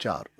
4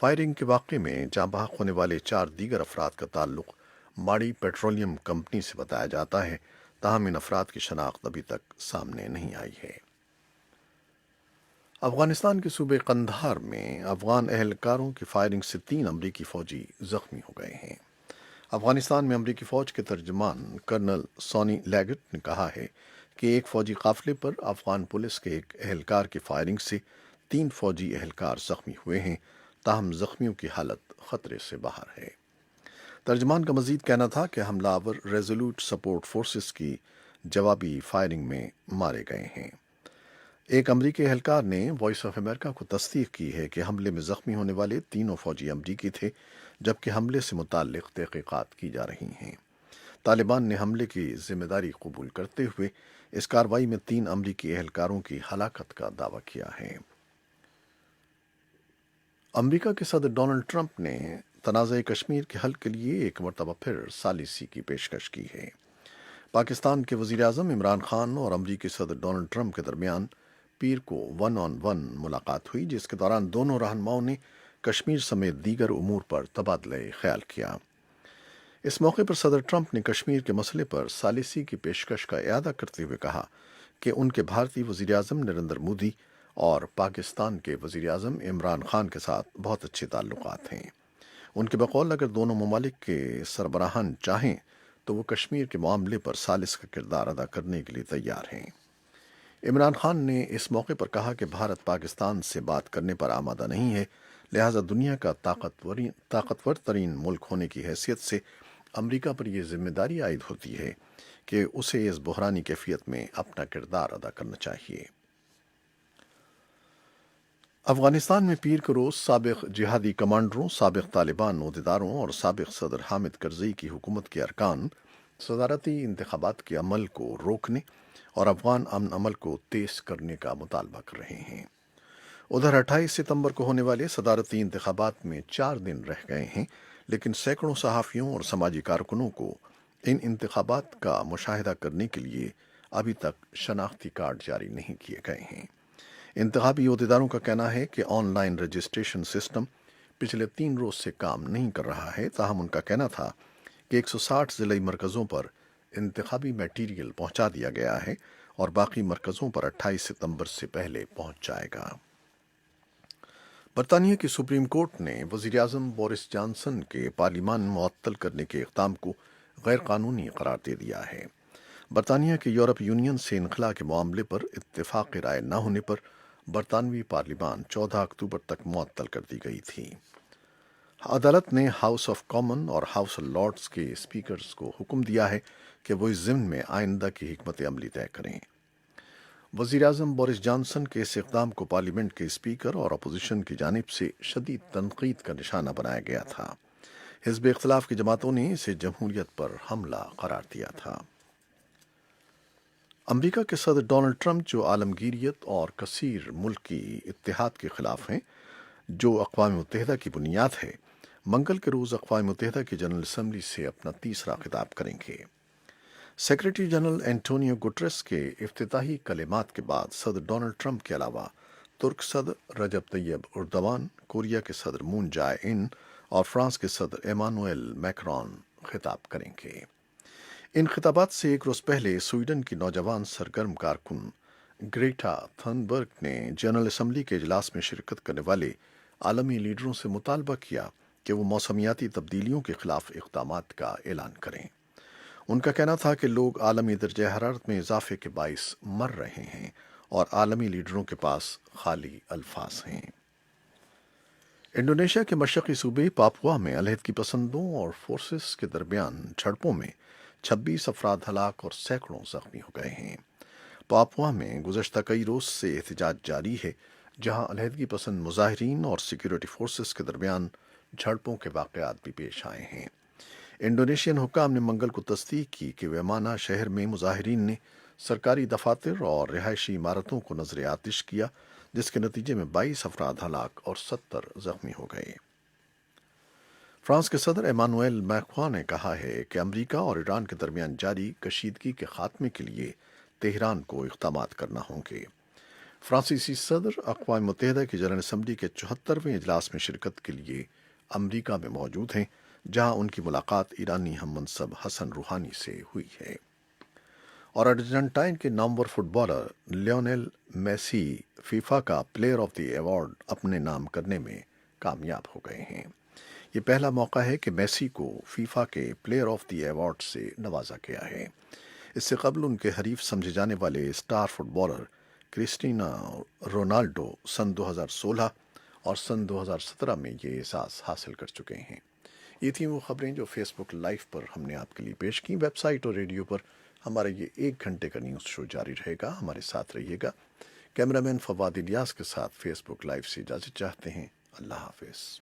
firing کے واقعے میں جاں بحق ہونے والے 4 دیگر افراد کا تعلق ماڑی پیٹرولیم کمپنی سے بتایا جاتا ہے، تاہم ان افراد کی شناخت ابھی تک سامنے نہیں آئی ہے۔ افغانستان کے صوبے قندھار میں افغان اہلکاروں کی فائرنگ سے 3 امریکی فوجی زخمی ہو گئے ہیں۔ افغانستان میں امریکی فوج کے ترجمان کرنل سونی لیگٹ نے کہا ہے کہ ایک فوجی قافلے پر افغان پولیس کے ایک اہلکار کی فائرنگ سے 3 فوجی اہلکار زخمی ہوئے ہیں، تاہم زخمیوں کی حالت خطرے سے باہر ہے۔ ترجمان کا مزید کہنا تھا کہ حملہ آور ریزولوٹ سپورٹ فورسز کی جوابی فائرنگ میں مارے گئے ہیں۔ ایک امریکی اہلکار نے وائس آف امریکہ کو تصدیق کی ہے کہ حملے میں زخمی ہونے والے تینوں فوجی امریکی تھے، جبکہ حملے سے متعلق تحقیقات کی جا رہی ہیں۔ طالبان نے حملے کی ذمہ داری قبول کرتے ہوئے اس کارروائی میں 3 امریکی اہلکاروں کی ہلاکت کا دعویٰ کیا ہے۔ امریکہ کے صدر ڈونلڈ ٹرمپ نے تنازع کشمیر کے حل کے لیے ایک مرتبہ پھر ثالثی کی پیشکش کی ہے۔ پاکستان کے وزیر اعظم عمران خان اور امریکی صدر ڈونلڈ ٹرمپ کے درمیان پیر کو 1-on-1 ملاقات ہوئی، جس کے دوران دونوں رہنماؤں نے کشمیر سمیت دیگر امور پر تبادلہ خیال کیا۔ اس موقع پر صدر ٹرمپ نے کشمیر کے مسئلے پر ثالثی کی پیشکش کا اعادہ کرتے ہوئے کہا کہ ان کے بھارتی وزیر اعظم نریندر مودی اور پاکستان کے وزیر اعظم عمران خان کے ساتھ بہت اچھے تعلقات ہیں۔ ان کے بقول اگر دونوں ممالک کے سربراہان چاہیں تو وہ کشمیر کے معاملے پر ثالث کا کردار ادا کرنے کے لیے تیار ہیں۔ عمران خان نے اس موقع پر کہا کہ بھارت پاکستان سے بات کرنے پر آمادہ نہیں ہے، لہٰذا دنیا کا طاقتور ترین ملک ہونے کی حیثیت سے امریکہ پر یہ ذمہ داری عائد ہوتی ہے کہ اسے اس بحرانی کیفیت میں اپنا کردار ادا کرنا چاہیے۔ افغانستان میں پیر کے روز سابق جہادی کمانڈروں، سابق طالبان عہدیداروں اور سابق صدر حامد کرزئی کی حکومت کے ارکان صدارتی انتخابات کے عمل کو روکنے اور افغان امن عمل کو تیز کرنے کا مطالبہ کر رہے ہیں۔ ادھر 28 ستمبر کو ہونے والے صدارتی انتخابات میں 4 دن رہ گئے ہیں، لیکن سینکڑوں صحافیوں اور سماجی کارکنوں کو ان انتخابات کا مشاہدہ کرنے کے لیے ابھی تک شناختی کارڈ جاری نہیں کیے گئے ہیں۔ انتخابی عہدیداروں کا کہنا ہے کہ آن لائن رجسٹریشن سسٹم پچھلے 3 روز سے کام نہیں کر رہا ہے، تاہم ان کا کہنا تھا کہ 160 ضلعی مرکزوں پر انتخابی میٹیریل پہنچا دیا گیا ہے اور باقی مرکزوں پر 28 ستمبر سے پہلے پہنچ جائے گا۔ برطانیہ کی سپریم کورٹ نے وزیر اعظم بورس جانسن کے پارلیمان معطل کرنے کے اقدام کو غیر قانونی قرار دے دیا ہے۔ برطانیہ کے یورپ یونین سے انخلاء کے معاملے پر اتفاق رائے نہ ہونے پر برطانوی پارلیمان 14 اکتوبر تک معطل کر دی گئی تھی۔ عدالت نے ہاؤس آف کامن اور ہاؤس آف لارڈز کے اسپیکرز کو حکم دیا ہے کہ وہ اس ضمن میں آئندہ کی حکمت عملی طے کریں۔ وزیر اعظم بورس جانسن کے اس اقدام کو پارلیمنٹ کے اسپیکر اور اپوزیشن کی جانب سے شدید تنقید کا نشانہ بنایا گیا تھا۔ حزب اختلاف کی جماعتوں نے اسے جمہوریت پر حملہ قرار دیا تھا۔ امریکہ کے صدر ڈونلڈ ٹرمپ، جو عالمگیریت اور کثیر ملکی اتحاد کے خلاف ہیں، جو اقوام متحدہ کی بنیاد ہے، منگل کے روز اقوام متحدہ کی جنرل اسمبلی سے اپنا تیسرا خطاب کریں گے۔ سیکریٹری جنرل اینٹونیو گٹریس کے افتتاحی کلمات کے بعد صدر ڈونلڈ ٹرمپ کے علاوہ ترک صدر رجب طیب اردوان، کوریا کے صدر مون جائے ان اور فرانس کے صدر ایمانوئل میکرون خطاب کریں گے۔ ان خطابات سے ایک روز پہلے سویڈن کی نوجوان سرگرم کارکن گریٹا تھنبرگ نے جنرل اسمبلی کے اجلاس میں شرکت کرنے والے عالمی لیڈروں سے مطالبہ کیا کہ وہ موسمیاتی تبدیلیوں کے خلاف اقدامات کا اعلان کریں۔ ان کا کہنا تھا کہ لوگ عالمی درجہ حرارت میں اضافے کے باعث مر رہے ہیں اور عالمی لیڈروں کے پاس خالی الفاظ ہیں۔ انڈونیشیا کے مشرقی صوبے پاپوا میں علیحدگی پسندوں اور فورسز کے درمیان جھڑپوں میں 26 افراد ہلاک اور سینکڑوں زخمی ہو گئے ہیں۔ پاپوا میں گزشتہ کئی روز سے احتجاج جاری ہے، جہاں علیحدگی پسند مظاہرین اور سیکیورٹی فورسز کے درمیان جھڑپوں کے واقعات بھی پیش آئے ہیں۔ انڈونیشین حکام نے منگل کو تصدیق کی کہ ویمانا شہر میں مظاہرین نے سرکاری دفاتر اور رہائشی عمارتوں کو نذر آتش کیا، جس کے نتیجے میں 22 افراد ہلاک اور 70 زخمی ہو گئے۔ فرانس کے صدر ایمانوئل میکرون نے کہا ہے کہ امریکہ اور ایران کے درمیان جاری کشیدگی کے خاتمے کے لیے تہران کو اقدامات کرنا ہوں گے۔ فرانسیسی صدر اقوام متحدہ کی جنرل اسمبلی کے 74ویں اجلاس میں شرکت کے لیے امریکہ میں موجود ہیں، جہاں ان کی ملاقات ایرانی ہم منصب حسن روحانی سے ہوئی ہے۔ اور ارجنٹائن کے نامور fit bowler Lionel Messi FIFA کا پلیئر آف دی ایوارڈ اپنے نام کرنے میں کامیاب ہو گئے ہیں۔ یہ پہلا موقع ہے کہ میسی کو فیفا کے پلیئر آف دی ایوارڈ سے نوازا گیا ہے۔ اس سے قبل ان کے حریف سمجھے جانے والے star footballer Cristiano Ronaldo سن 2016 اور سن 2017 میں یہ اعزاز حاصل کر چکے ہیں۔ یہ تھیں وہ خبریں جو فیس بک لائیو پر ہم نے آپ کے لیے پیش کی۔ ویب سائٹ اور ریڈیو پر ہمارا یہ 1 گھنٹے کا نیوز شو جاری رہے گا، ہمارے ساتھ رہیے گا۔ کیمرامین فواد الیاس کے ساتھ فیس بک لائیو سے اجازت چاہتے ہیں۔ اللہ حافظ۔